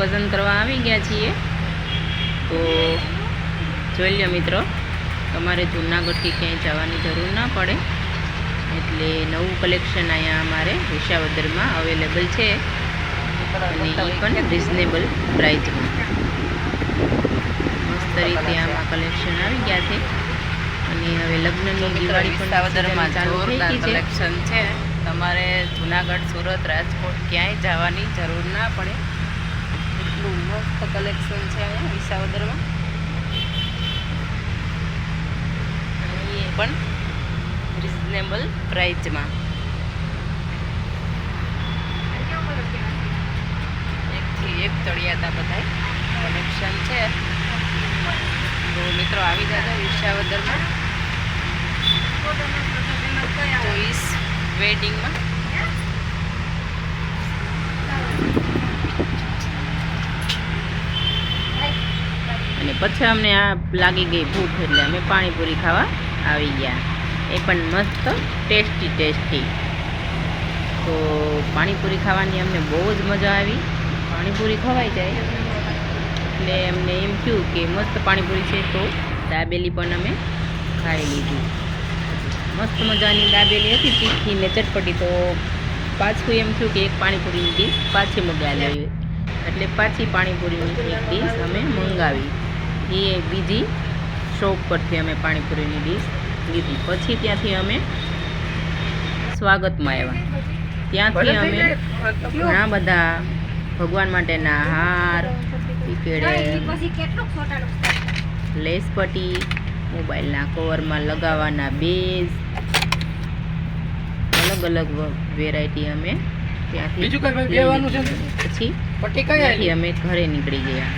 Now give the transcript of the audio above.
પસંદ કરવા આવી ગયા છીએ। તો જોઈ લો મિત્રો, તમારે જૂનાગઢથી ક્યાંય જવાની જરૂર ના પડે, એટલે નવું કલેક્શન અહીંયા અમારે વિસાવદરમાં અવેલેબલ છે અને એ પણ રિઝનેબલ પ્રાઇસમાં મસ્ત રીતે આમાં કલેક્શન આવી ગયા છે। અને હવે લગ્નની દિવાળી પણ વિસાવદરમાં ચાલુ થઈ ગઈ છે। કલેક્શન છે, તમારે જૂનાગઢ, સુરત, રાજકોટ ક્યાંય જવાની જરૂર ના પડે, એટલું મસ્ત કલેક્શન છે અહીંયા વિસાવદરમાં। અને એ પણ રિઝનેબલ પ્રાઇસમાં। એકથી એક ચડિયાતા બધા કલેક્શન છે। તો મિત્રો આવી જાજો વિસાવદરમાં ચોઈસ વેડિંગમાં। અને પછી અમને આ લાગી ગઈ ભૂખ, એટલે અમે પાણીપુરી ખાવા આવી ગયા, એ પણ મસ્ત ટેસ્ટી। તો પાણીપુરી ખાવાની અમને બહુ જ મજા આવી। પાણીપુરી ખવાઈ જાય એટલે અમને એમ થયું કે મસ્ત પાણીપુરી છે, તો દાબેલી પણ અમે ખાઈ લીધી। મસ્ત મજાની દાબેલી હતી, તીખી ને ચટપટી। તો પાછું એમ થયું કે એક પાણીપુરીની ડીશ પાછી મંગાવી લેવી, એટલે પાછી પાણીપુરીની એક ડીશ અમે મંગાવી। એ બીજી શોપ પરથી અમે પાણીપુરીની ડીશ લીધી। પછી ત્યાંથી અમે સ્વાગતમાં આવ્યા। ત્યાંથી અમે ઘણા બધા ભગવાન માટેના હાર, લેસ પટ્ટી, મોબાઈલના કવરમાં લગાવવાના બેઝ, અલગ અલગ વેરાયટી અમે ત્યાંથી પછી ત્યાંથી અમે ઘરે નીકળી ગયા।